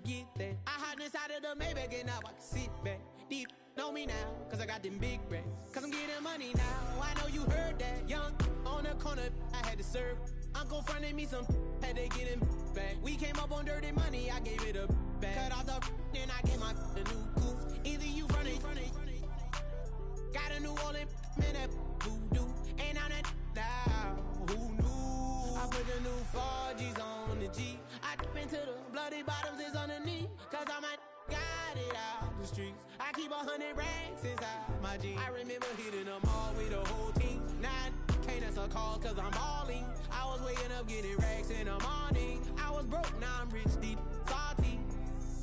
get that. I hide inside of the Maybach and now I can sit back. Deep know me now, cause I got them big racks. Cause I'm getting money now, I know you heard that. Young on the corner, I had to serve. Uncle fronted me some, had to get him back. We came up on dirty money, I gave it a back. Cut off the then I gave my a new coupe. Either you running, got a New Orleans, man, that voodoo. Ain't on that now, who knew? I put the new 4Gs on the G. I dip into the bloody bottoms is underneath. Cause I might got it out the streets. I keep 100 racks inside my jeans. I remember hitting them all with the whole team. Now can't answer calls cause I'm balling. I was waking up getting racks in the morning. I was broke, now I'm rich, deep, salty.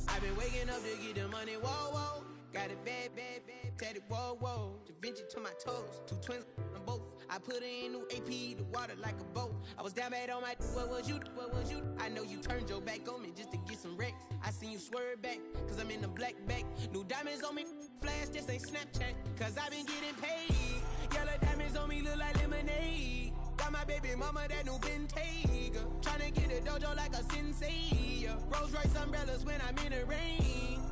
I've been waking up to get the money, whoa, whoa. Got it bad, bad, bad, tatted, whoa, whoa. Da Vinci to my toes, 2 twins on both. I put in new AP, the water like a boat. I was down bad on my, what was you? I know you turned your back on me just to get some wrecks. I seen you swerve back, cause I'm in the black back. New diamonds on me, flash, this ain't Snapchat. Cause I been getting paid. Yellow diamonds on me look like lemonade. Got my baby mama that new Bentayga. Tryna get a dojo like a sensei. Rolls Royce umbrellas when I'm in the rain.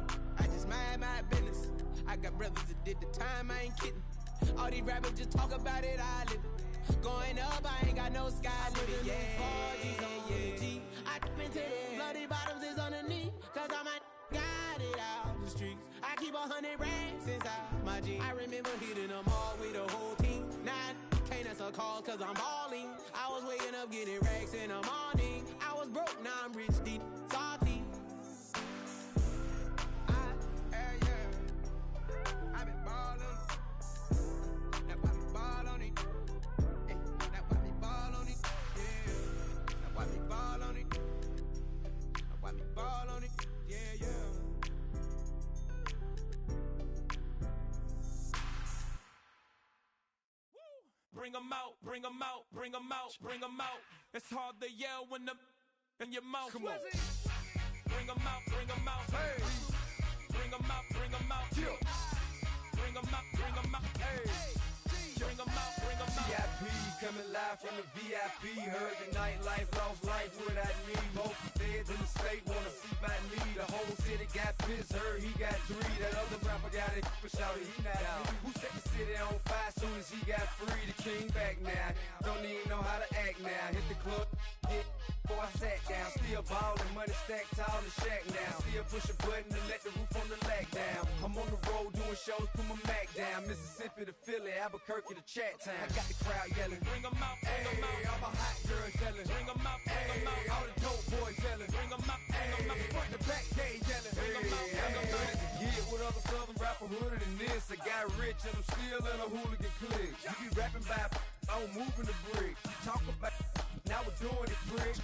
I just mind my business. I got brothers that did the time, I ain't kidding. All these rappers just talk about it, I live it. Going up, I ain't got no sky limit. Yeah, 4G's on the G. I dip into the bloody bottoms is underneath. Cause I might got it out the streets. I keep 100 racks inside my jeans. I remember hitting them all with the whole team. Now can't answer calls cause I'm balling. I was waking up getting racks in the morning. I was broke, now I'm rich, deep, salty. I've been ballin'. Now watch me ball on it. Now watch me ball on it. Yeah. Now watch me ball on it. Now watch me ball on it. Yeah, yeah. Bring 'em out, bring 'em out, bring 'em out, bring 'em out. It's hard to yell when the in your mouth. Come on. Bring 'em out, bring 'em out. Hey. Bring 'em out, bring 'em out. Yeah. Bring 'em out, bring 'em out. Hey. Bring 'em out, bring 'em out. VIP coming live from the VIP. Heard the nightlife, lost life without me. Both feds in the state wanna see by me. The whole city got pissed, heard he got 3. That other rapper got it, but shouted he not out. Who set the city on fire soon as he got free? The king back now, don't even know how to act now. Hit the club, hit. Before I sat down, still ballin', money stacked tall in the shack now. Still push a button to let the roof on the lag down. I'm on the road doing shows, put my Mac down. Mississippi to Philly, Albuquerque to Chat Town. I got the crowd yelling. Bring 'em out, bring 'em out. All my hot girls yelling. Bring 'em out, bring 'em out. All the dope boys yelling. Bring 'em out, bring 'em out. Front the back gate yelling. Bring 'em out, bring 'em out. Get with other southern rapper hooded than this. I got rich and I'm still in a hooligan clique. You be rapping by, I'm moving the bricks. You talk about, now we're doing it, prick.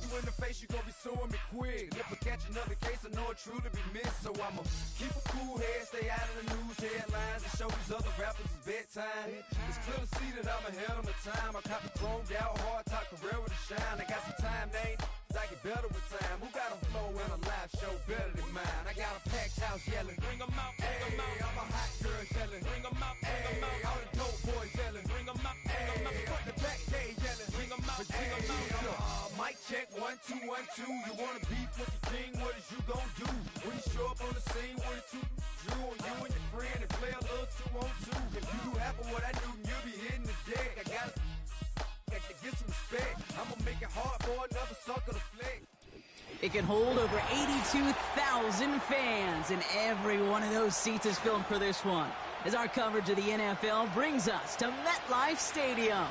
You in the face, you gon' be suing me quick. If I catch another case, I know it truly be missed. So I'ma keep a cool head, stay out of the news headlines, and show these other rappers it's bedtime. It's clear to see that I'm ahead of my time. I cop the chromed out, hard top career with a shine. I got some time, named I get better with time. Who got a flow and a live show better than mine? I got a packed house yelling. Bring 'em out, bring 'em out. All my hot girls yelling. Bring 'em out, bring 'em out. All the dope boys yelling. Bring 'em out, bring 'em out. Front the back gate yelling. Bring 'em out, bring 'em out. Mic check 1 2 1 2. You wanna beef with the king? What is you gon' do when you show up on the scene with a 2 Drew on you and your friend and play a little 2 on 2? If you do half of what I do, you'll be hitting the deck. I gotta get some respect. I'ma make it hard for another sucker to flex. It can hold over 82,000 fans, and every one of those seats is filled for this one, as our coverage of the NFL brings us to MetLife Stadium.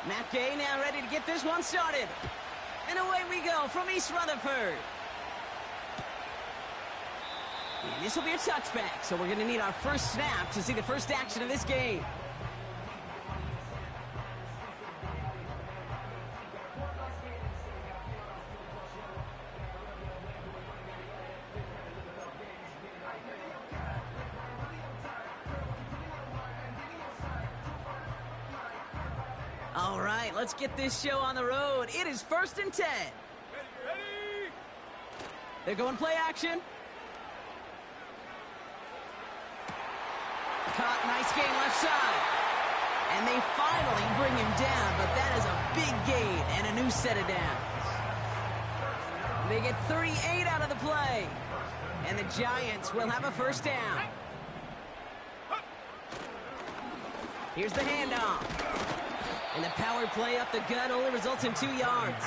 Matt Gay now ready to get this one started. And away we go from East Rutherford. And this will be a touchback, so we're going to need our first snap to see the first action of this game. All right, let's get this show on the road. It is 1st and 10. They're going play action. Caught, nice gain left side. And they finally bring him down, but that is a big gain and a new set of downs. They get 38 out of the play. And the Giants will have a first down. Here's the handoff. And the power play up the gut only results in 2 yards.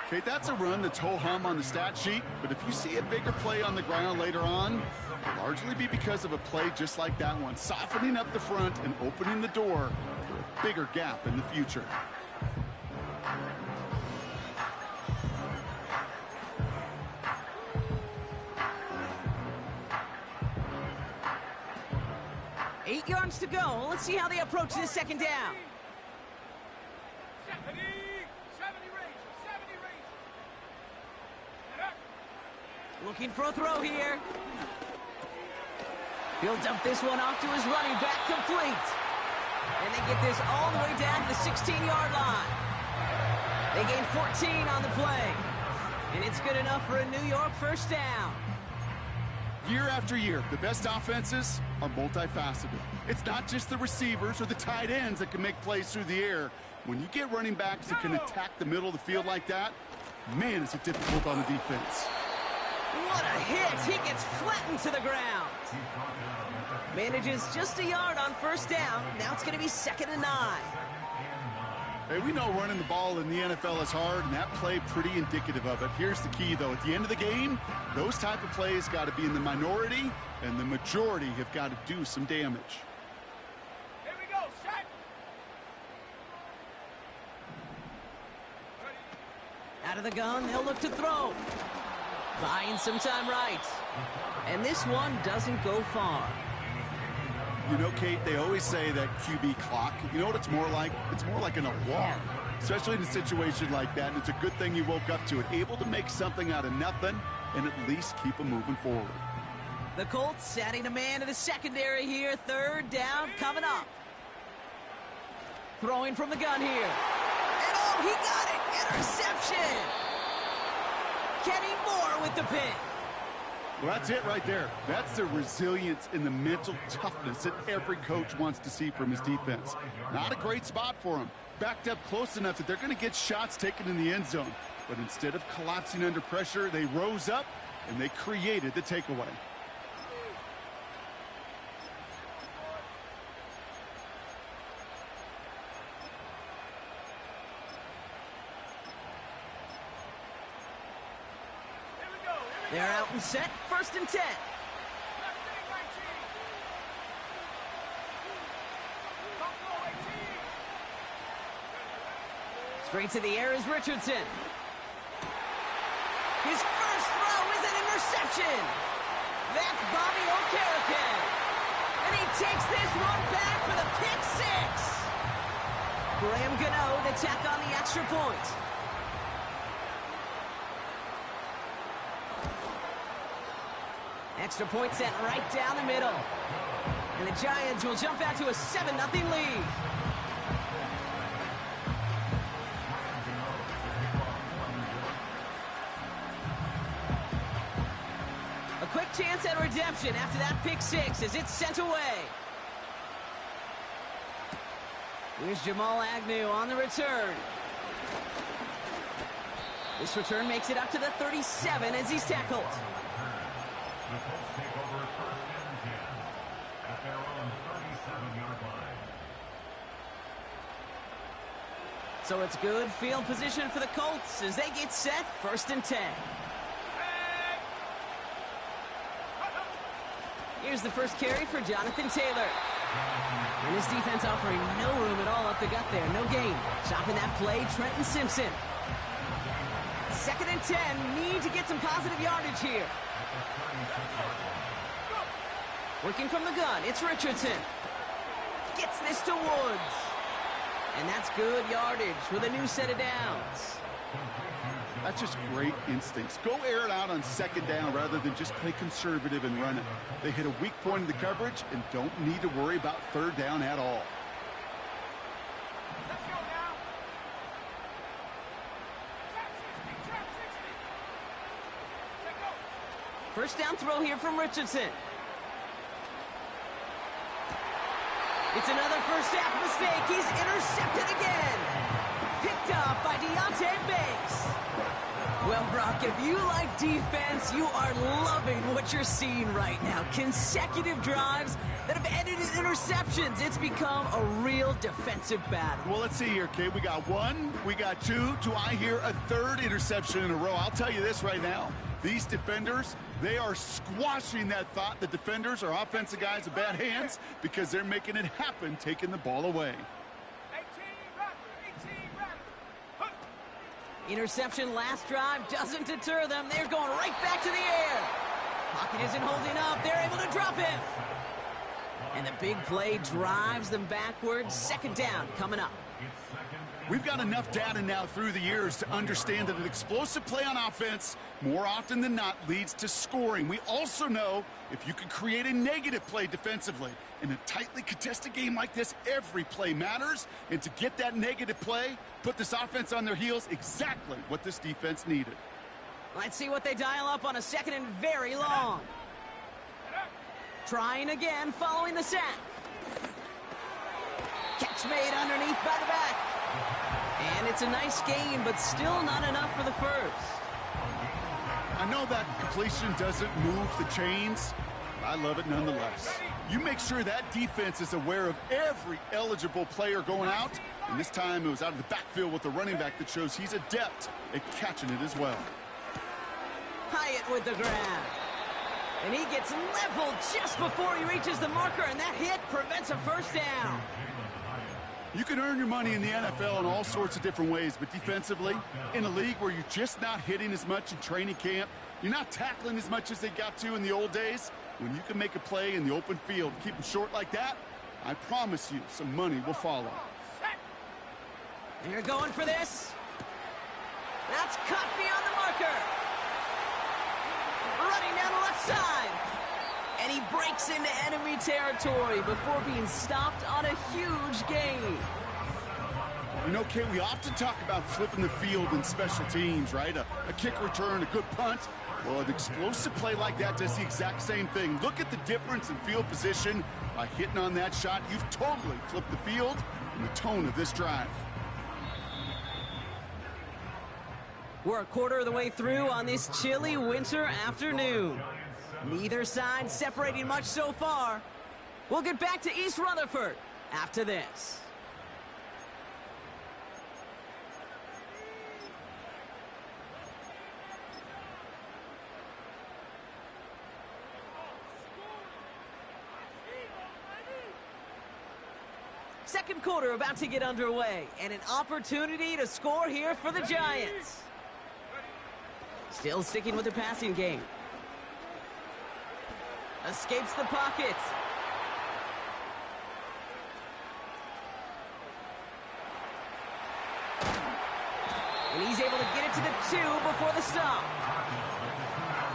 Okay, that's a run that's ho-hum on the stat sheet, but if you see a bigger play on the ground later on, it'll largely be because of a play just like that one, softening up the front and opening the door for a bigger gap in the future. Eight yards to go. Let's see how they approach this second down. 70 range. Looking for a throw here. He'll dump this one off to his running back, complete. And they get this all the way down to the 16-yard line. They gain 14 on the play. And it's good enough for a New York first down. Year after year, the best offenses are multifaceted. It's not just the receivers or the tight ends that can make plays through the air. When you get running backs that can attack the middle of the field like that, man, is it difficult on the defense. What a hit! He gets flattened to the ground. Manages just a yard on first down. Now it's going to be 2nd and 9. Hey, we know running the ball in the NFL is hard, and that play pretty indicative of it. Here's the key, though. At the end of the game, those type of plays got to be in the minority, and the majority have got to do some damage. Here we go, set. Out of the gun, they'll look to throw. Buying some time right. And this one doesn't go far. You know, Kate, they always say that QB clock, you know what it's more like? It's more like an alarm, especially in a situation like that. And it's a good thing you woke up to it, able to make something out of nothing and at least keep them moving forward. The Colts adding a man to the secondary here. 3rd down coming up. Throwing from the gun here. And oh, he got it! Interception! Kenny Moore with the pick. Well, that's it right there. That's the resilience and the mental toughness that every coach wants to see from his defense. Not a great spot for him. Backed up close enough that they're going to get shots taken in the end zone. But instead of collapsing under pressure, they rose up and they created the takeaway. They're out and set. 1st and 10. Straight to the air is Richardson. His first throw is an interception. That's Bobby Okereke. And he takes this one back for the pick 6. Graham Gano to tack on the extra point. Extra point sent right down the middle. And the Giants will jump out to a 7-0 lead. A quick chance at redemption after that pick 6 as it's sent away. Here's Jamal Agnew on the return. This return makes it up to the 37 as he's tackled. The Colts take over 1st and 10 at their own 37-yard line. So it's good field position for the Colts as they get set. 1st and 10. Here's the first carry for Jonathan Taylor. And his defense offering no room at all up the gut there. No gain. Chopping that play, Trenton Simpson. 2nd and 10. Need to get some positive yardage here. Working from the gun, it's Richardson. Gets this to Woods. And that's good yardage with a new set of downs. That's just great instincts. Go air it out on 2nd down rather than just play conservative and run it. They hit a weak point in the coverage and don't need to worry about 3rd down at all. Let's go now. Check 60, check. First down throw here from Richardson. It's another first half mistake. He's intercepted again. Picked off by Deontay Banks. Well, Brock, if you like defense, you are loving what you're seeing right now. Consecutive drives that have ended in interceptions. It's become a real defensive battle. Well, let's see here, Kate. We got one, we got two. Do I hear a third interception in a row? I'll tell you this right now. These defenders, they are squashing that thought. The defenders are offensive guys with bad hands because they're making it happen, taking the ball away. 18 Raptors. Interception last drive doesn't deter them. They're going right back to the air. Pocket isn't holding up. They're able to drop him. And the big play drives them backwards. Second down coming up. We've got enough data now through the years to understand that an explosive play on offense, more often than not, leads to scoring. We also know if you can create a negative play defensively. In a tightly contested game like this, every play matters. And to get that negative play, put this offense on their heels, exactly what this defense needed. Let's see what they dial up on a second and very long. Trying again following the sack. Catch made underneath by the back. And it's a nice gain, but still not enough for the first. I know that completion doesn't move the chains, but I love it nonetheless. You make sure that defense is aware of every eligible player going out, and this time it was out of the backfield with the running back that shows he's adept at catching it as well. Hyatt with the grab. And he gets leveled just before he reaches the marker, and that hit prevents a first down. You can earn your money in the NFL in all sorts of different ways, but defensively, in a league where you're just not hitting as much in training camp, you're not tackling as much as they got to in the old days, when you can make a play in the open field, keep them short like that, I promise you some money will follow. They're going for this. That's cut beyond the marker. Running down the left side. And he breaks into enemy territory before being stopped on a huge gain. You know, Kate, we often talk about flipping the field in special teams, right? A kick return, a good punt. Well, an explosive play like that does the exact same thing. Look at the difference in field position. By hitting on that shot, you've totally flipped the field and the tone of this drive. We're a quarter of the way through on this chilly winter afternoon. Neither side separating much so far. We'll get back to East Rutherford after this. Second quarter about to get underway, and an opportunity to score here for the Giants. Still sticking with the passing game. Escapes the pocket. And he's able to get it to the 2 before the stop.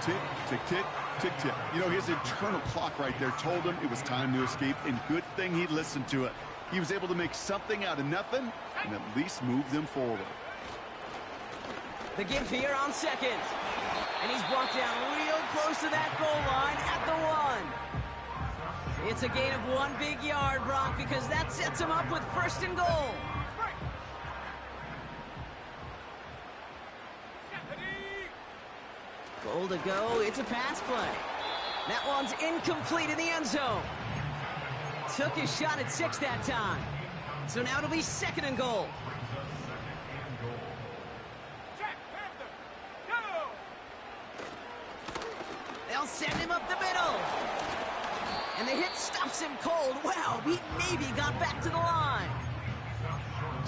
Tick, tick, tick, tick, tick. You know, his internal clock right there told him it was time to escape, and good thing he listened to it. He was able to make something out of nothing and at least move them forward. The give here on second. And he's brought down real close to that goal line at the 1. It's a gain of 1 big yard, Brock, because that sets him up with first and goal. Goal to go. It's a pass play. That one's incomplete in the end zone. Took his shot at 6 that time. So now it'll be second and goal. They'll send him up the middle. And the hit stops him cold. Wow, he maybe got back to the line.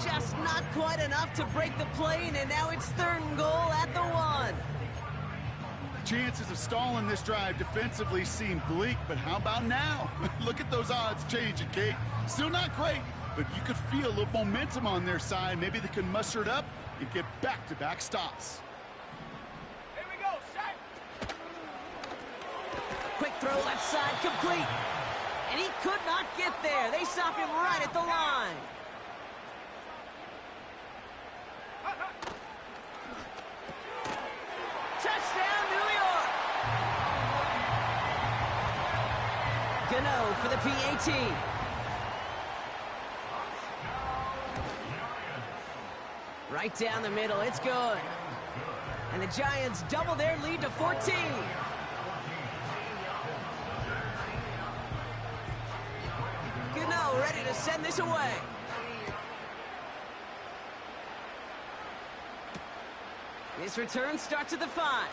Just not quite enough to break the plane, and now it's third and goal at the 1. Chances of stalling this drive defensively seem bleak, but how about now? Look at those odds changing, Kate. Still not great, but you could feel a little momentum on their side. Maybe they can muster it up and get back-to-back stops. Here we go, set. Quick throw left side, complete. And he could not get there. They stop him right at the line. Touchdown, New York! a no for the PAT. Right down the middle, it's good. And the Giants double their lead to 14. Gano ready to send this away. This return starts at the 5.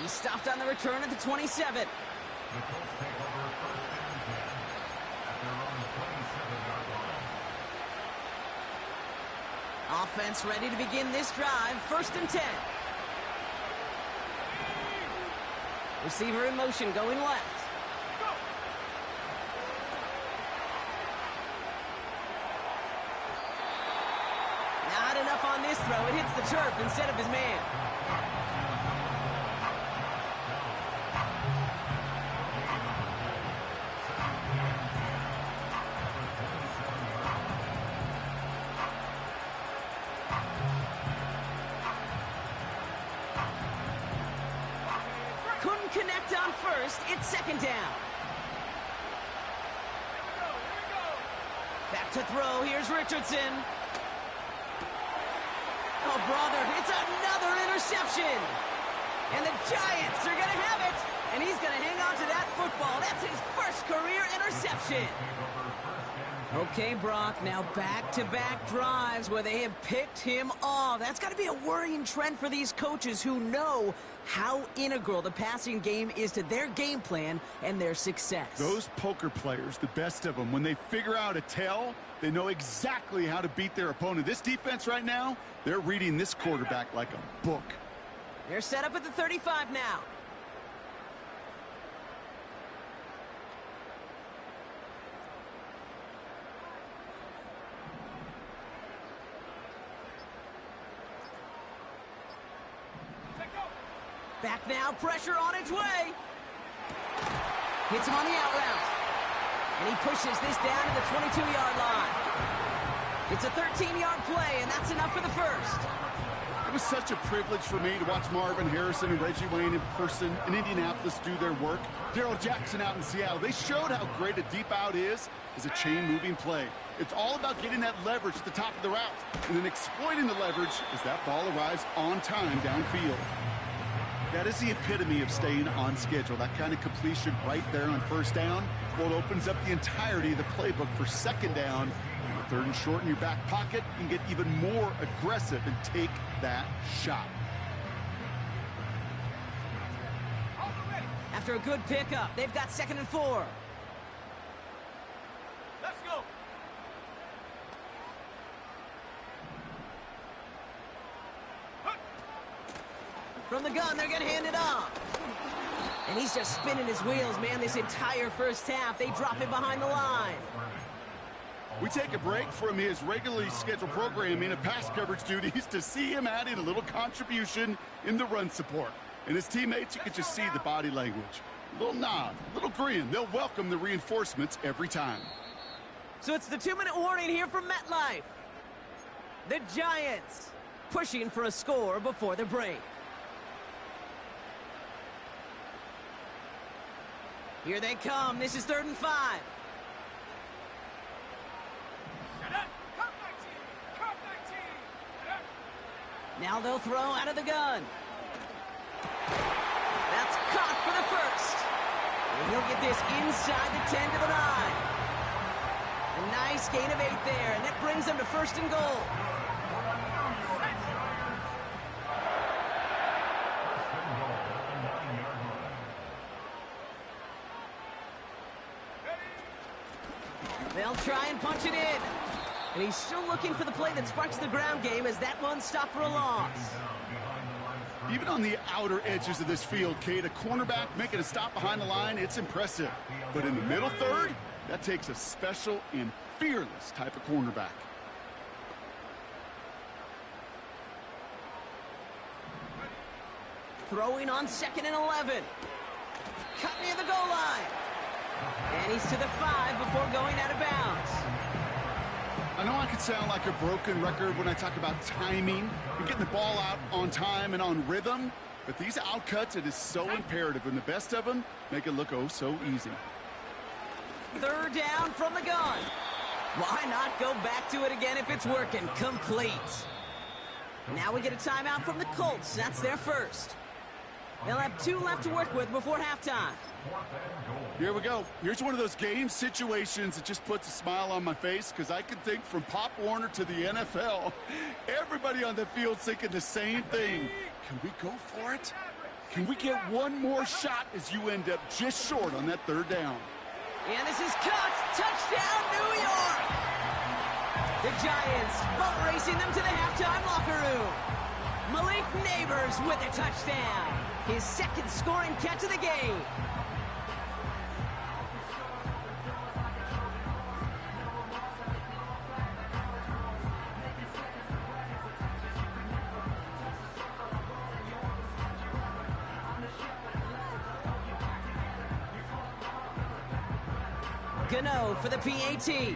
He stopped on the return at the 27. The Colts take over first and 10 at their own 27-yard line. Offense ready to begin this drive, 1st and 10. Receiver in motion, going left. Not enough on this throw. It hits the turf instead of his man. Couldn't connect on 1st. It's 2nd down. Back to throw. Here's Richardson. Oh, brother, it's another interception. And the Giants are going to have it. And he's going to hang on to that football. That's his first career interception. Okay, Brock, now back-to-back drives where they have picked him off. That's got to be a worrying trend for these coaches who know how integral the passing game is to their game plan and their success. Those poker players, the best of them, when they figure out a tell, they know exactly how to beat their opponent. This defense right now, they're reading this quarterback like a book. They're set up at the 35 now. Back now, pressure on its way. Hits him on the out route. And he pushes this down to the 22-yard line. It's a 13-yard play, and that's enough for the first. It was such a privilege for me to watch Marvin Harrison and Reggie Wayne in person in Indianapolis do their work. Darrell Jackson out in Seattle. They showed how great a deep out is as a chain-moving play. It's all about getting that leverage at the top of the route and then exploiting the leverage as that ball arrives on time downfield. That is the epitome of staying on schedule. That kind of completion right there on 1st down. Well, it opens up the entirety of the playbook for 2nd down. And with 3rd and short in your back pocket, you can get even more aggressive and take that shot. After a good pickup, they've got 2nd and 4. Let's go. From the gun, they're going to hand it off. And he's just spinning his wheels, man, this entire first half. They drop him behind the line. We take a break from his regularly scheduled programming of pass coverage duties to see him adding a little contribution in the run support. And his teammates, you can just see the body language. A little nod, a little grin. They'll welcome the reinforcements every time. So it's the 2-minute warning here from MetLife. The Giants pushing for a score before the break. Here they come. This is 3rd and 5. Now they'll throw out of the gun. That's caught for the first. And he'll get this inside the 10 to the 9. A nice gain of 8 there, and that brings them to 1st and goal. They'll try and punch it in. And he's still looking for the play that sparks the ground game as that one stopped for a loss. Even on the outer edges of this field, Kate, a cornerback making a stop behind the line, it's impressive. But in the middle third, that takes a special and fearless type of cornerback. Throwing on 2nd and 11. Cut near the goal line. And he's to the 5 before going out of bounds. I know I could sound like a broken record when I talk about timing and getting the ball out on time and on rhythm, But these outcuts, it is so imperative, and the best of them make it look oh so easy. Third down from the gun. Why not go back to it again if it's working? Complete. Now we get a timeout from the Colts. That's their first. They'll have 2 left to work with before halftime. Here we go. Here's one of those game situations that just puts a smile on my face because I can think from Pop Warner to the NFL. Everybody on the field's thinking the same thing. Can we go for it? Can we get one more shot as you end up just short on that third down? And this is cut. Touchdown, New York! The Giants boat racing them to the halftime locker room. Malik Neighbors with a touchdown. His second scoring catch of the game. Gano for the PAT.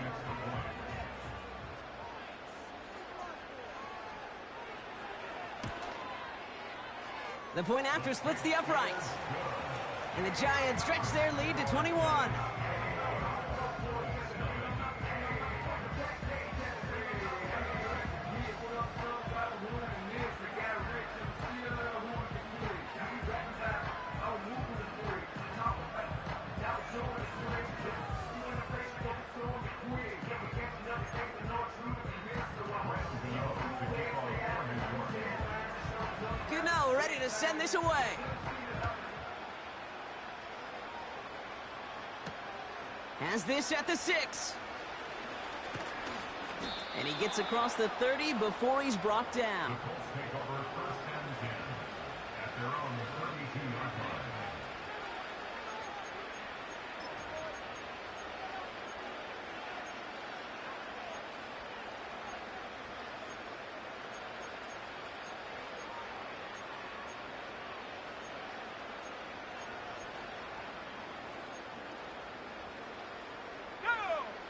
The point after splits the uprights. And the Giants stretch their lead to 21. Ready to send this away. Has this at the 6. And he gets across the 30 before he's brought down. The Colts take over first and 10 at their own 32-yard line.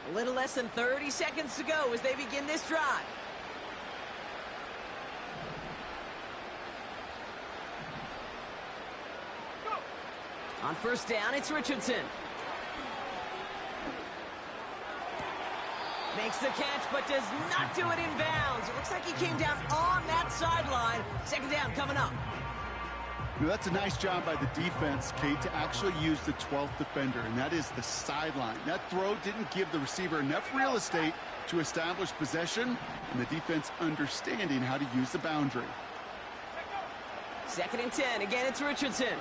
A little less than 30 seconds to go as they begin this drive. On first down, it's Richardson. Makes the catch, but does not do it in bounds. It looks like he came down on that sideline. Second down coming up. Now, that's a nice job by the defense, Kate, to actually use the 12th defender, and that is the sideline. That throw didn't give the receiver enough real estate to establish possession, and the defense understanding how to use the boundary. Second and 10. Again, it's Richardson.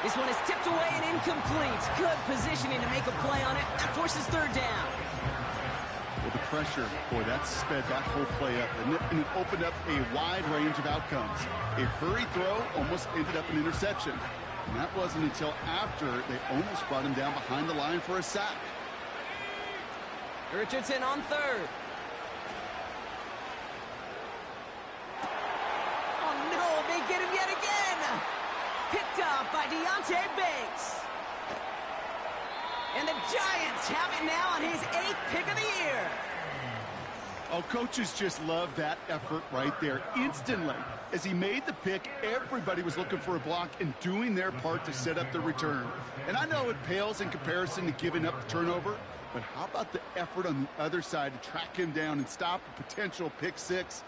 This one is tipped away and incomplete. Good positioning to make a play on it. That forces third down. Well, the pressure, boy, that sped that whole play up, and it opened up a wide range of outcomes. A hurried throw almost ended up an interception. And that wasn't until after they almost brought him down behind the line for a sack. Richardson on third. Oh, no, they get him yet again. Picked up by Deontay Banks. And the Giants have it now on his 8th pick of the year. Oh, coaches just love that effort right there. Instantly, as he made the pick, everybody was looking for a block and doing their part to set up the return. And I know it pales in comparison to giving up the turnover, but how about the effort on the other side to track him down and stop a potential pick 6?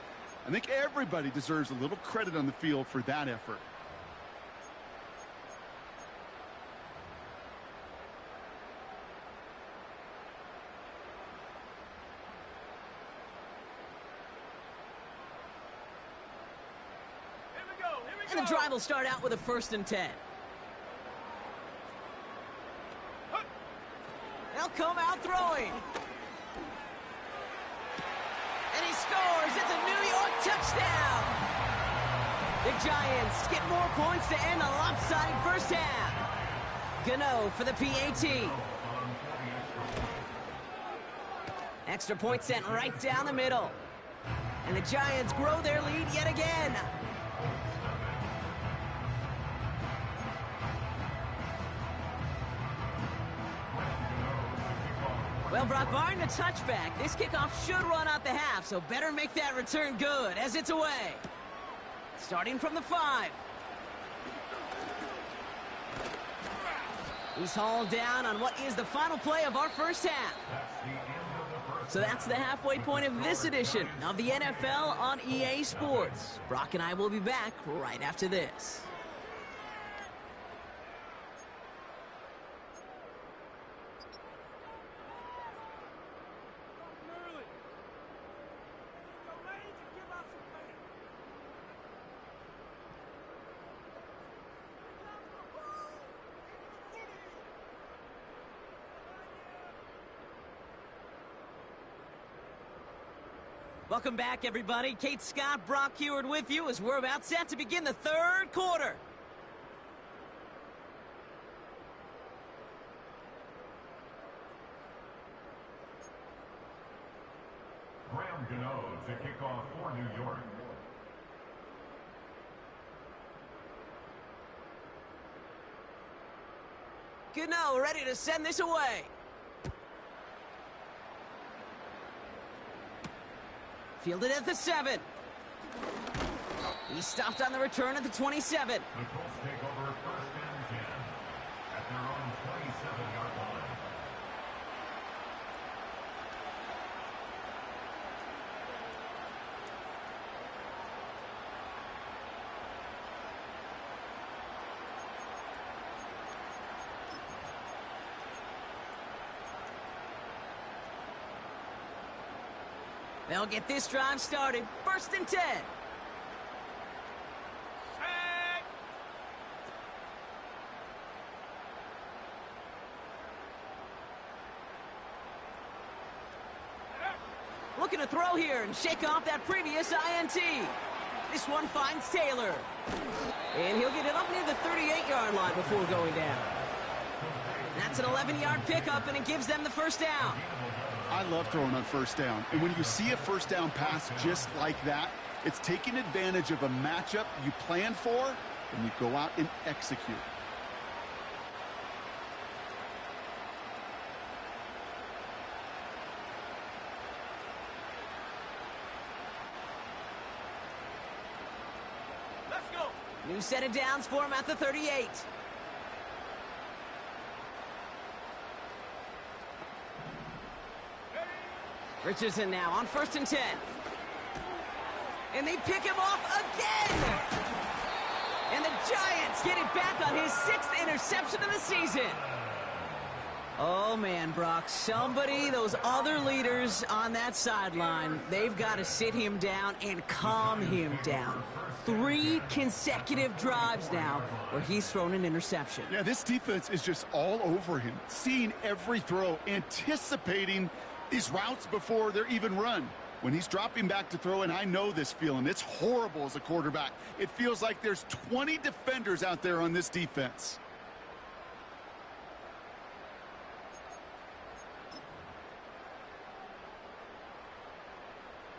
I think everybody deserves a little credit on the field for that effort. And the drive will start out with a 1st and 10. They'll come out throwing. And he scores. It's a New York touchdown. The Giants get more points to end a lopsided first half. Gano for the PAT. Extra point sent right down the middle. And the Giants grow their lead yet again. Well, Brock, barring the touchback, this kickoff should run out the half, so better make that return good as it's away. Starting from the 5. He's hauled down on what is the final play of our first half. So that's the halfway point of this edition of the NFL on EA Sports. Brock and I will be back right after this. Welcome back, everybody. Kate Scott, Brock Heward with you as we're about set to begin the third quarter. Graham Gano to kick off for New York. Gano ready to send this away. Fielded at the 7. He's stopped on the return at the 27. The Colts take over first and 10 at their own 27-yard line. They'll get this drive started. First and 10. Looking to throw here and shake off that previous INT. This one finds Taylor. And he'll get it up near the 38-yard line before going down. That's an 11-yard pickup, and it gives them the first down. I love throwing on first down. And when you see a first down pass just like that, it's taking advantage of a matchup you plan for, and you go out and execute. Let's go. New set of downs for him at the 38. Richardson now on first and 10. And they pick him off again! And the Giants get it back on his 6th interception of the season. Oh, man, Brock. Somebody, those other leaders on that sideline, they've got to sit him down and calm him down. 3 consecutive drives now where he's thrown an interception. Yeah, this defense is just all over him, seeing every throw, anticipating these routes before they're even run. When he's dropping back to throw, and I know this feeling, it's horrible as a quarterback. It feels like there's 20 defenders out there on this defense.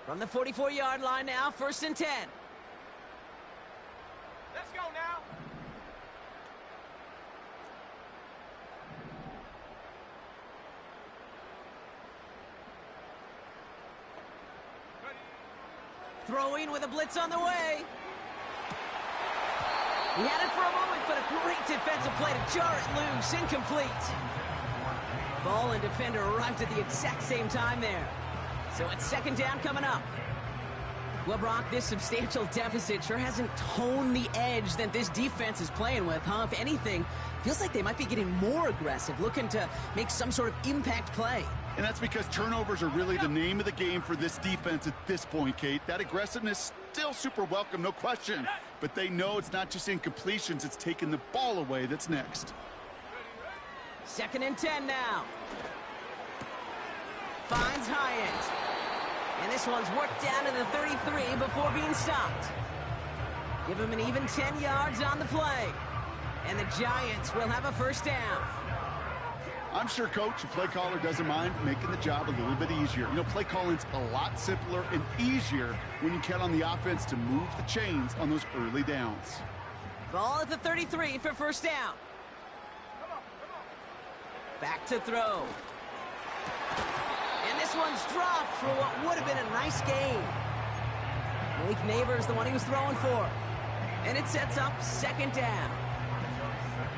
From the 44-yard line now, first and 10. Let's go now. Throwing with a blitz on the way. He had it for a moment, but a great defensive play to jar it loose. Incomplete. Ball and defender arrived at the exact same time there. So it's second down coming up. Well, Brock, this substantial deficit sure hasn't toned the edge that this defense is playing with, huh? If anything, feels like they might be getting more aggressive, looking to make some sort of impact play. And that's because turnovers are really the name of the game for this defense at this point, Kate. That aggressiveness still super welcome, no question. But they know it's not just incompletions, it's taking the ball away that's next. Second and 10 now. Finds Hyatt. And this one's worked down to the 33 before being stopped. Give him an even 10 yards on the play. And the Giants will have a first down. I'm sure coach and play caller doesn't mind making the job a little bit easier. You know, play calling's a lot simpler and easier when you count on the offense to move the chains on those early downs. Ball at the 33 for first down. Back to throw. And this one's dropped for what would have been a nice gain. Malik Neighbors, the one he was throwing for. And it sets up second down.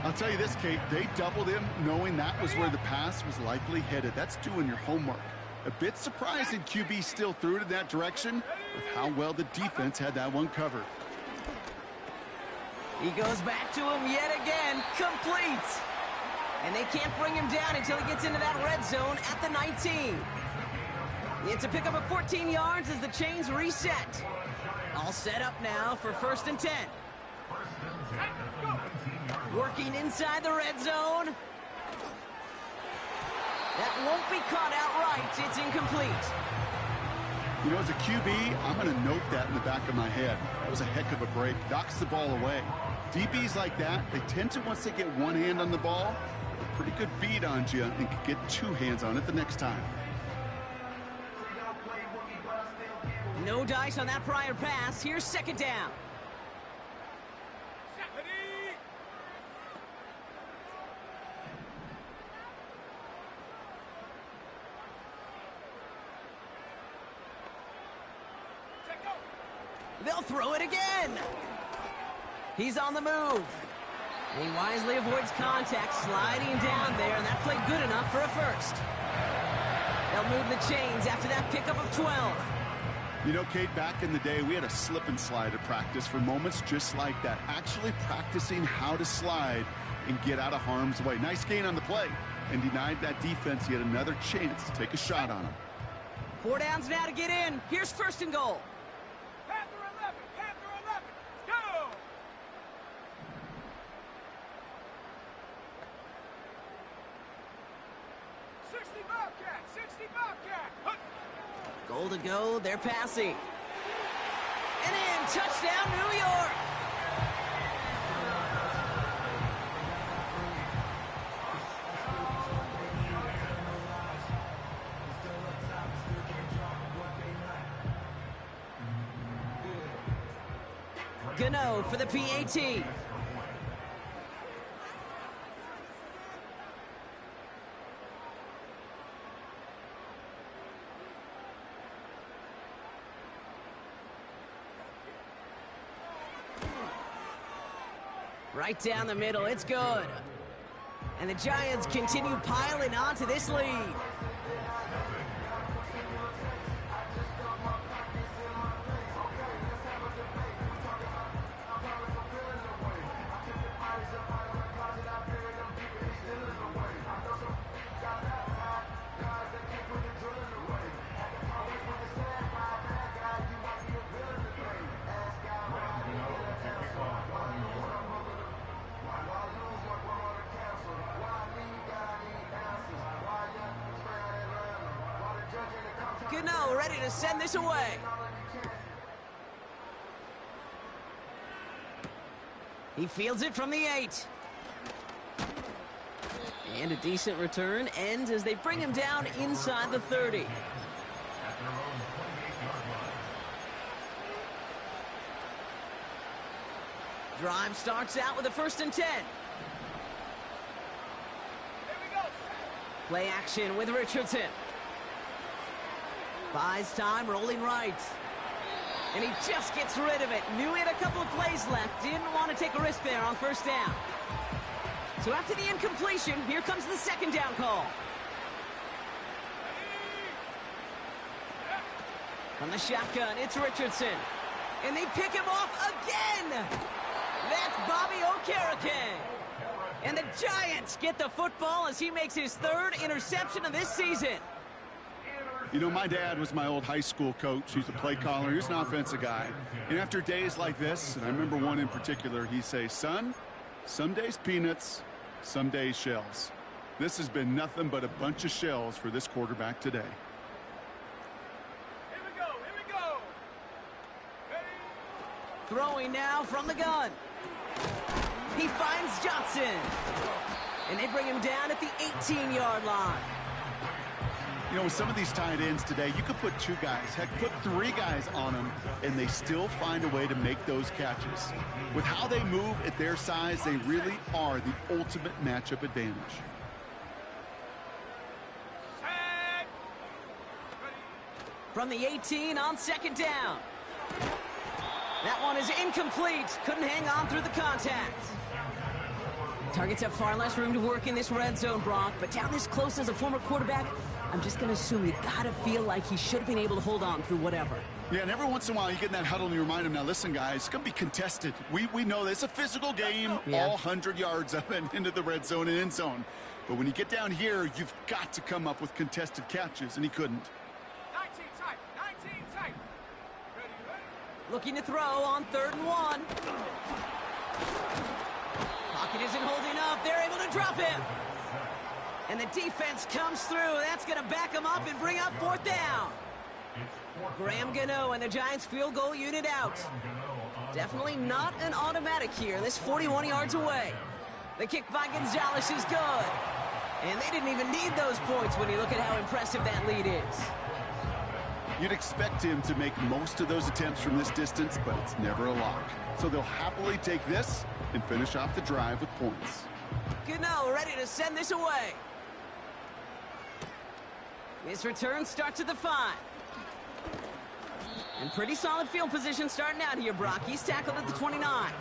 I'll tell you this, Kate, they doubled him knowing that was where the pass was likely headed. That's doing your homework. A bit surprising QB still threw it in that direction with how well the defense had that one covered. He goes back to him yet again, complete. And they can't bring him down until he gets into that red zone at the 19. It's a pickup of 14 yards as the chains reset. All set up now for 1st and 10. Working inside the red zone. That won't be caught outright. It's incomplete. You know, as a QB, I'm going to note that in the back of my head. That was a heck of a break. Knocks the ball away. DBs like that, they tend to, once they get one hand on the ball, have a pretty good beat on you and can get two hands on it the next time. No dice on that prior pass. Here's second down. They'll throw it again. He's on the move. He wisely avoids contact, sliding down there, and that played good enough for a first. They'll move the chains after that pickup of 12. You know, Kate, back in the day, we had a slip and slide at practice for moments just like that. Actually practicing how to slide and get out of harm's way. Nice gain on the play, and denied that defense yet another chance to take a shot on him. 4 downs now to get in. Here's 1st and goal. Panther 11, go! 60 Bobcat! Hunt. Goal to go, they're passing. And in, touchdown, New York! Gano for the PAT. Right down the middle, it's good. And the Giants continue piling onto this lead. Gano ready to send this away. He fields it from the 8. And a decent return ends as they bring him down inside the 30. Drive starts out with a 1st and 10. Play action with Richardson. Buys time, rolling right. And he just gets rid of it. Knew he had a couple of plays left. Didn't want to take a risk there on 1st down. So after the incompletion, here comes the 2nd down call. From the shotgun, it's Richardson. And they pick him off again. That's Bobby Okereke. And the Giants get the football as he makes his 3rd interception of this season. You know, my dad was my old high school coach. He's a play caller. He's an offensive guy. And after days like this, and I remember one in particular, he'd say, son, some days peanuts, some days shells. This has been nothing but a bunch of shells for this quarterback today. Here we go! Ready? Throwing now from the gun. He finds Johnson. And they bring him down at the 18-yard line. You know, with some of these tight ends today, you could put 2 guys, heck, put 3 guys on them, and they still find a way to make those catches. With how they move at their size, they really are the ultimate matchup advantage. Set. From the 18 on 2nd down. That one is incomplete. Couldn't hang on through the contact. Targets have far less room to work in this red zone, Brock, but down this close as a former quarterback, I'm just going to assume you got to feel like he should have been able to hold on through whatever. Yeah, and every once in a while you get in that huddle and you remind him, now listen, guys, it's going to be contested. We know this. It's a physical game, all 100 yards up and into the red zone and end zone. But when you get down here, you've got to come up with contested catches, and he couldn't. 19 tight, 19 tight. Ready, ready? Looking to throw on 3rd and 1. Pocket isn't holding up. They're able to drop him. And the defense comes through. That's going to back him up and bring up 4th down. Graham Gano and the Giants field goal unit out. Definitely not an automatic here. This 41 yards away. The kick by Gonzalez is good. And they didn't even need those points when you look at how impressive that lead is. You'd expect him to make most of those attempts from this distance, but it's never a lock. So they'll happily take this and finish off the drive with points. Gano ready to send this away. His return starts at the 5. And pretty solid field position starting out here, Brock. He's tackled at the 29.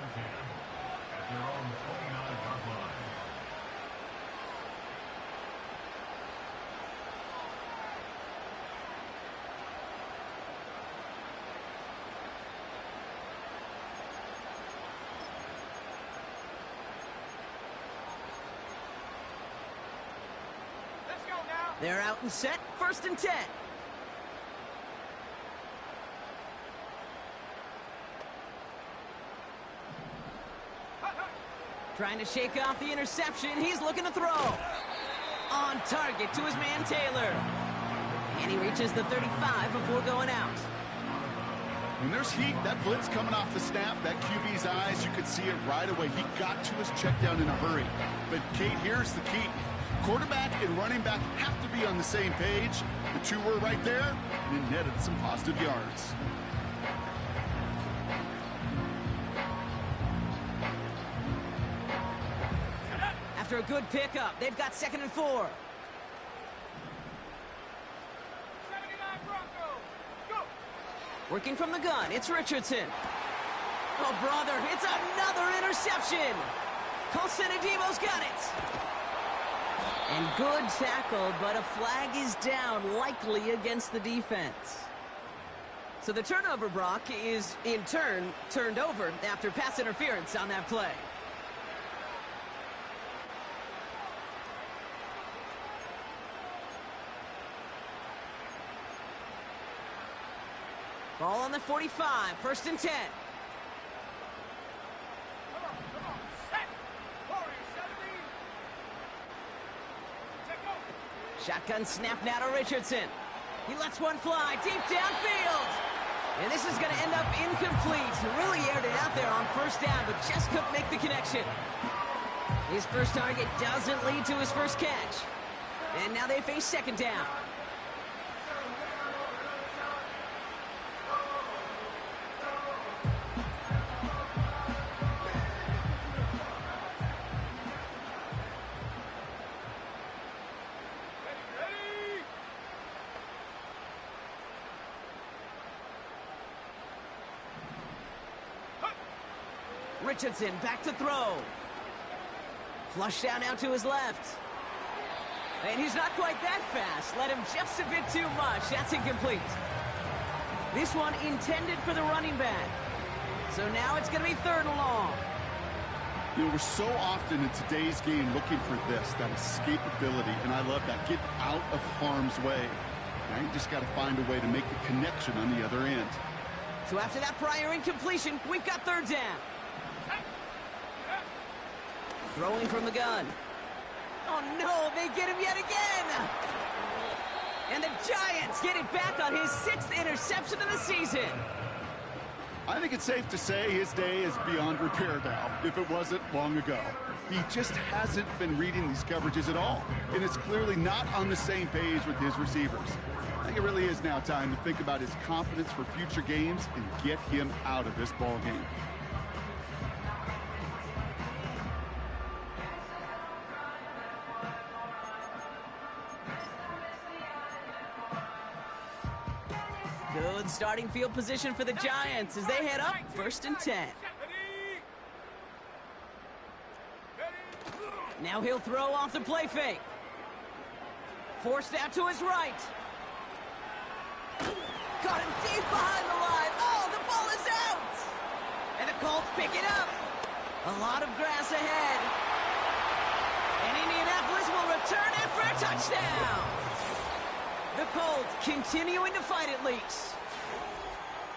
Let's go now. They're out and set. 1st and 10. Trying to shake off the interception. He's looking to throw. On target to his man Taylor. And he reaches the 35 before going out. When there's heat, that blitz coming off the snap, that QB's eyes, you could see it right away. He got to his check down in a hurry. But, Kate, here's the key. Quarterback and running back have to be on the same page. The two were right there, and it netted some positive yards. After a good pickup, they've got 2nd and 4. 79 Broncos. Go. Working from the gun, it's Richardson. Oh, brother, it's another interception. Colson Adebo's got it. And good tackle, but a flag is down, likely against the defense. So the turnover, Brock, is in turn turned over after pass interference on that play. Ball on the 45, 1st and 10. Come on. Set. Warrior 70. Take over. Shotgun snap now to Richardson. He lets one fly deep downfield. And this is going to end up incomplete. Really aired it out there on 1st down, but just couldn't make the connection. His first target doesn't lead to his first catch. And now they face 2nd down. Richardson back to throw. Flush down now to his left. And he's not quite that fast. Let him just a bit too much. That's incomplete. This one intended for the running back. So now it's going to be 3rd and long. You know, we're so often in today's game looking for this, that escapability, and I love that. Get out of harm's way. Now you just got to find a way to make the connection on the other end. So after that prior incompletion, we've got 3rd down. Throwing from the gun. Oh no, they get him yet again! And the Giants get it back on his 6th interception of the season. I think it's safe to say his day is beyond repair now, if it wasn't long ago. He just hasn't been reading these coverages at all, and it's clearly not on the same page with his receivers. I think it really is now time to think about his confidence for future games and get him out of this ball game. Good starting field position for the Giants as they head up 1st and 10. Now he'll throw off the play fake. Forced out to his right. Got him deep behind the line. Oh, the ball is out! And the Colts pick it up. A lot of grass ahead. And Indianapolis will return it for a touchdown. The Colts continuing to fight at least.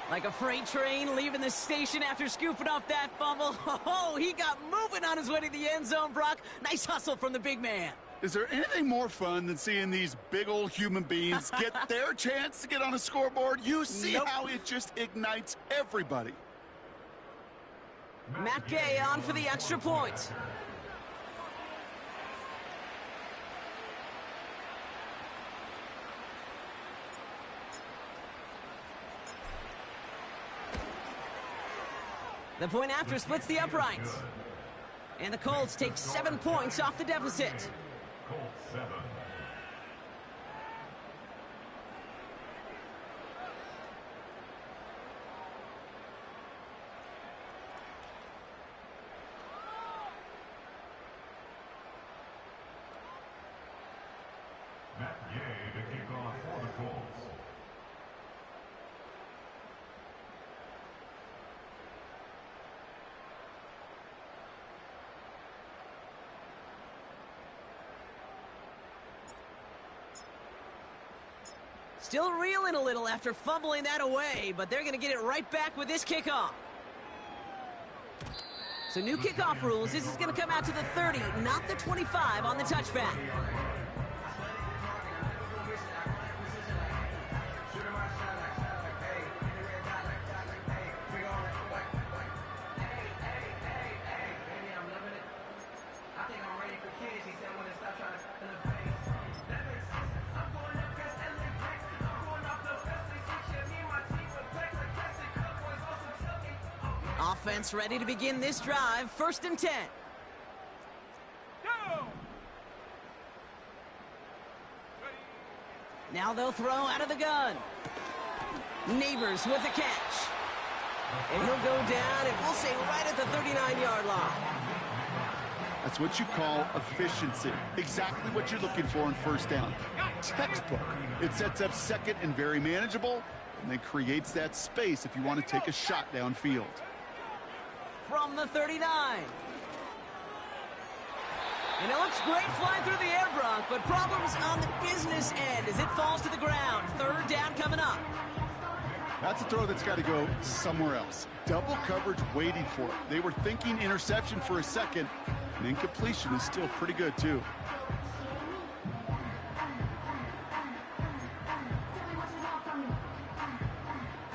Like a freight train leaving the station after scooping off that fumble. Oh, he got moving on his way to the end zone, Brock. Nice hustle from the big man. Is there anything more fun than seeing these big old human beings get their chance to get on a scoreboard? You see how it just ignites everybody. Matt Gay on for the extra point. The point after splits the uprights. And the Colts take 7 points off the deficit. Colts 7. Matt Gay to kick off for the Colts. Still reeling a little after fumbling that away, but they're going to get it right back with this kickoff. So new kickoff rules. This is going to come out to the 30, not the 25 on the touchback. Offense ready to begin this drive. 1st and 10. Go! Now they'll throw out of the gun. Neighbors with the catch. And he'll go down, and we'll say right at the 39-yard line. That's what you call efficiency. Exactly what you're looking for in 1st down. Textbook. It sets up 2nd and very manageable, and then creates that space if you want to take a shot downfield. From the 39. And it looks great flying through the air, Brock, but problems on the business end as it falls to the ground. 3rd down coming up. That's a throw that's got to go somewhere else. Double coverage waiting for it. They were thinking interception for a second, and incompletion is still pretty good, too.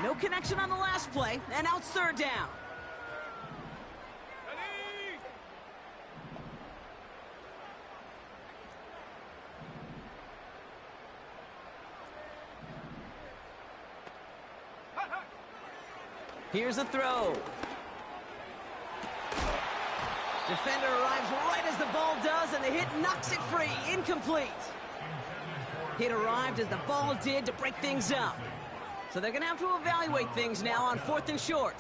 No connection on the last play, and now it's 3rd down. Here's a throw. Defender arrives right as the ball does, and the hit knocks it free. Incomplete. Hit arrived as the ball did to break things up. So they're going to have to evaluate things now on 4th and short.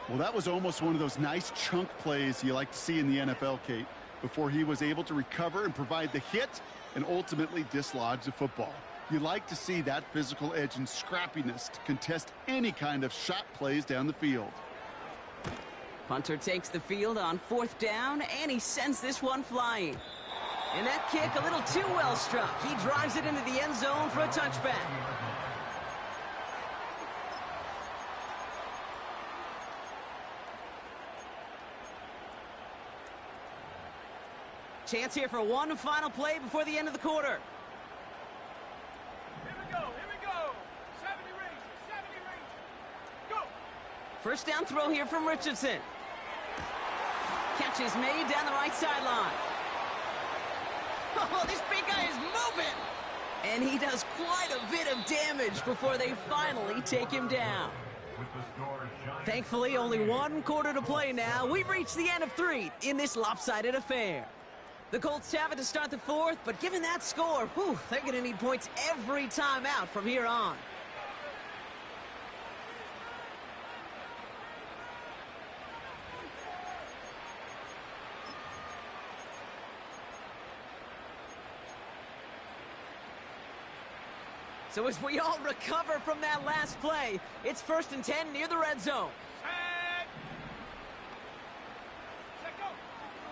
Well, that was almost one of those nice chunk plays you like to see in the NFL, Kate, before he was able to recover and provide the hit and ultimately dislodge the football. You like to see that physical edge and scrappiness to contest any kind of shot plays down the field. Punter takes the field on 4th down, and he sends this one flying. And that kick a little too well struck. He drives it into the end zone for a touchback. Chance here for one final play before the end of the quarter. Here we go. 70 Rangers. Go! 1st down throw here from Richardson. Catch is made down the right sideline. Oh, this big guy is moving! And he does quite a bit of damage before they finally take him down. Thankfully, only 1 quarter to play now. We've reached the end of 3 in this lopsided affair. The Colts have it to start the 4th, but given that score, they're going to need points every time out from here on. So as we all recover from that last play, it's 1st and 10 near the red zone.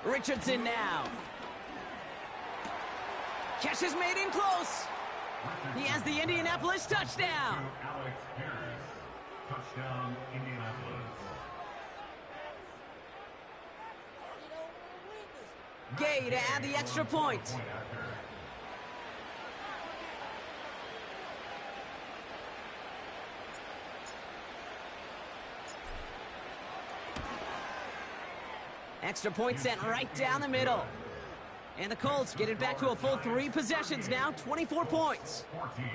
Richardson now. Catch is made in close. He has the Indianapolis touchdown. Alex Pierce. Touchdown, Indianapolis. Gay to add the extra point. Extra point sent right down the middle. And the Colts get it back to a full 3 possessions now, 24 points. 14.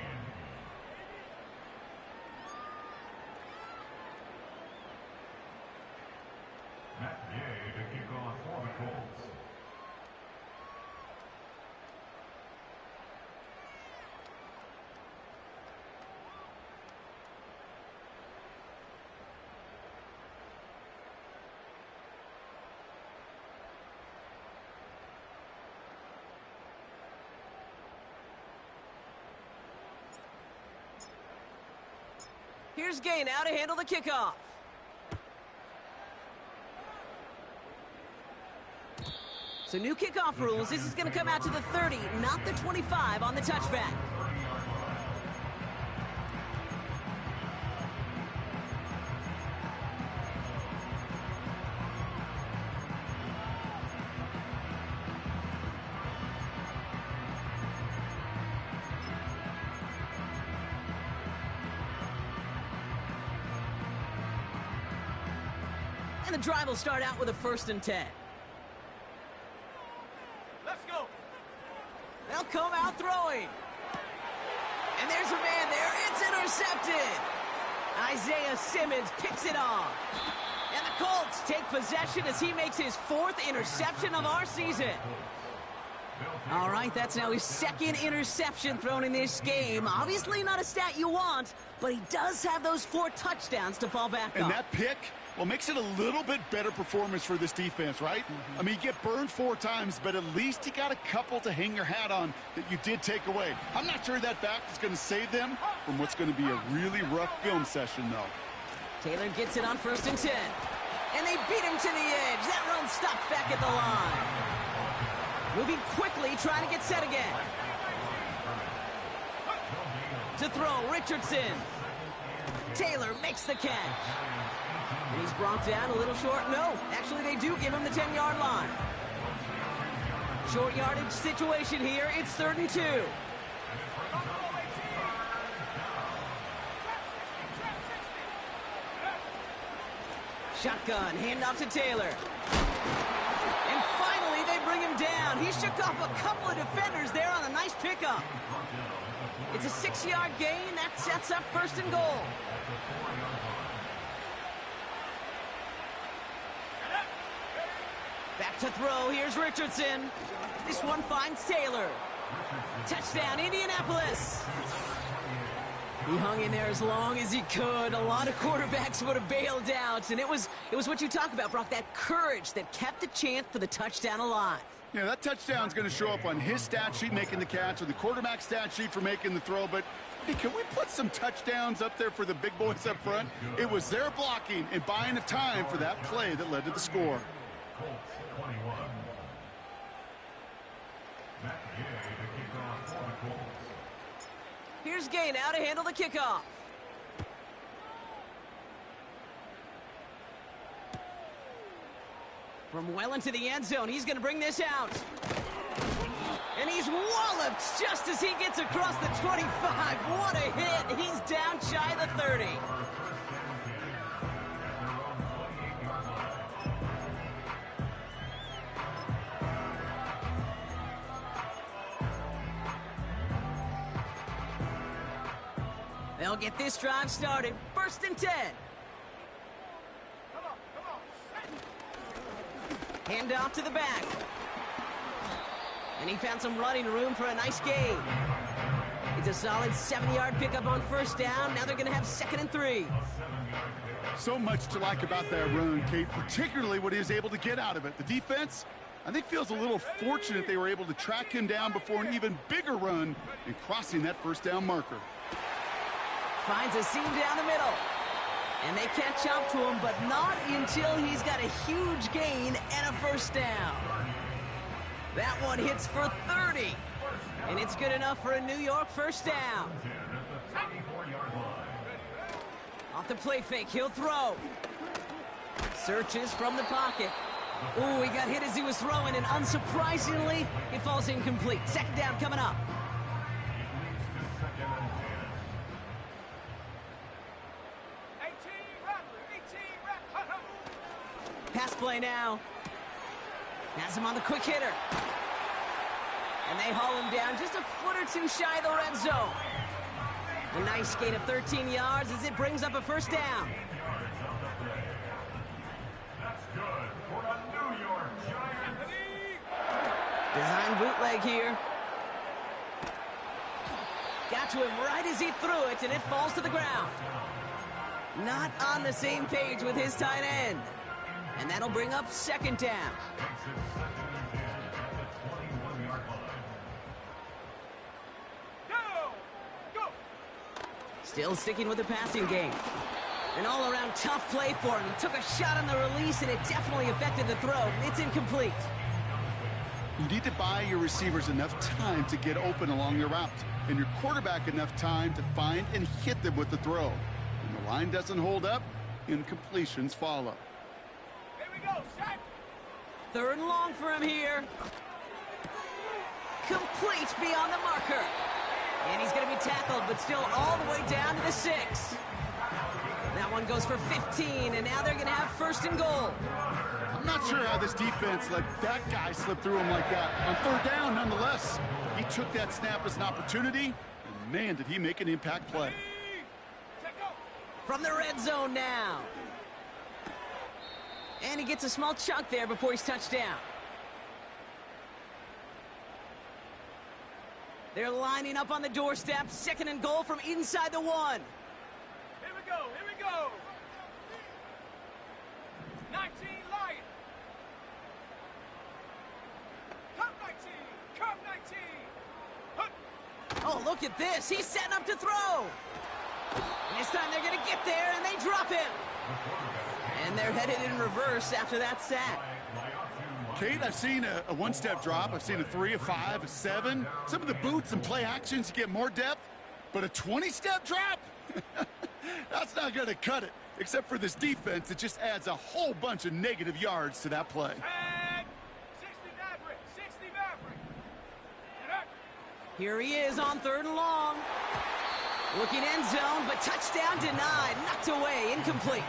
Matt Gay to kick off for the Colts. Here's Gay now to handle the kickoff. So new kickoff rules. This is going to come out to the 30, not the 25 on the touchback. And the drive will start out with a 1st and 10. Let's go. They'll come out throwing. And there's a man there. It's intercepted. Isaiah Simmons picks it off. And the Colts take possession as he makes his 4th interception of our season. All right, that's now his 2nd interception thrown in this game. Obviously not a stat you want, but he does have those 4 touchdowns to fall back on. And that pick, well, makes it a little bit better performance for this defense, right? I mean, you get burned 4 times, but at least you got a couple to hang your hat on that you did take away. I'm not sure that fact is going to save them from what's going to be a really rough film session, though. Taylor gets it on 1st and 10. And they beat him to the edge. That run stopped back at the line. Moving quickly, trying to get set again. To throw, Richardson. Taylor makes the catch. And he's brought down a little short. No, actually they do give him the 10-yard line. Short yardage situation here. It's 3rd and 2. Shotgun, handoff to Taylor. And finally they bring him down. He shook off a couple of defenders there on a nice pickup. It's a 6-yard gain. That sets up 1st and goal. Back to throw. Here's Richardson. This one finds Taylor. Touchdown, Indianapolis. He hung in there as long as he could. A lot of quarterbacks would have bailed out. And it was what you talk about, Brock, that courage that kept the chance for the touchdown alive. Yeah, that touchdown's going to show up on his stat sheet making the catch or the quarterback stat sheet for making the throw. But hey, can we put some touchdowns up there for the big boys up front? It was their blocking and buying of time for that play that led to the score. Colts 21. Matt Gay to kick off for the Colts. Here's Gay now to handle the kickoff. From well into the end zone, he's going to bring this out. And he's walloped just as he gets across the 25. What a hit. He's down shy of the 30. They'll get this drive started. 1st and 10. Hand off to the back. And he found some running room for a nice gain. It's a solid 7-yard pickup on 1st down. Now they're going to have 2nd and 3. So much to like about that run, Kate, particularly what he was able to get out of it. The defense, I think, feels a little fortunate they were able to track him down before an even bigger run and crossing that 1st down marker. Finds a seam down the middle. And they catch up to him, but not until he's got a huge gain and a first down. That one hits for 30. And it's good enough for a New York first down. Off the play fake, he'll throw. Searches from the pocket. Ooh, he got hit as he was throwing, and unsurprisingly, it falls incomplete. Second down coming up. Pass play now. Has him on the quick hitter. And they haul him down just a foot or two shy of the red zone. A nice gain of 13 yards as it brings up a first down. That's good for the New York Giants. Design bootleg here. Got to him right as he threw it, and it falls to the ground. Not on the same page with his tight end. And that'll bring up second down. Still sticking with the passing game. An all-around tough play for him. He took a shot on the release, and it definitely affected the throw. It's incomplete. You need to buy your receivers enough time to get open along their route, and your quarterback enough time to find and hit them with the throw. When the line doesn't hold up, incompletions follow. Here we go, set. Third and long for him here. Complete beyond the marker. And he's going to be tackled, but still all the way down to the 6. That one goes for 15, and now they're going to have first and goal. I'm not sure how this defense let that guy slip through him like that. On third down, nonetheless, he took that snap as an opportunity, and man, did he make an impact play. From the red zone now. And he gets a small chunk there before he's touched down. They're lining up on the doorstep. Second and goal from inside the 1. Here we go, here we go. 19 Lions. Come 19, come 19. Hup. Oh, look at this. He's setting up to throw. And this time they're going to get there, and they drop him. And they're headed in reverse after that sack. Kate, I've seen a one-step drop. I've seen a 3, a 5, a 7. Some of the boots and play actions to get more depth. But a 20-step drop? That's not going to cut it. Except for this defense, it just adds a whole bunch of negative yards to that play. And 60 Maverick, 60 Maverick. Get up. Here he is on third and long. Looking end zone, but touchdown denied. Knocked away, incomplete.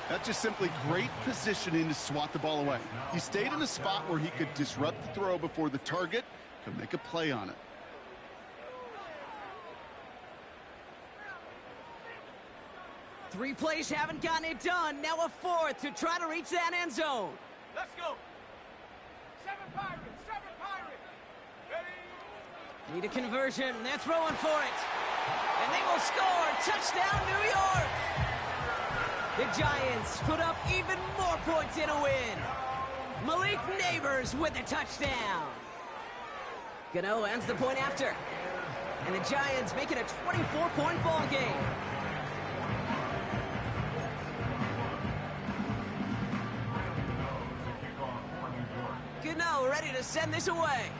That's just simply great positioning to swat the ball away. He stayed in a spot where he could disrupt the throw before the target could make a play on it. Three plays haven't gotten it done. Now a fourth to try to reach that end zone. Let's go. 7 Pirates, 7 Pirates. Ready? Need a conversion. They're throwing for it. And they will score. Touchdown, New York. The Giants put up even more points in a win. Malik Neighbors with a touchdown. Gano ends the point after. And the Giants make it a 24-point ball game. Gano ready to send this away.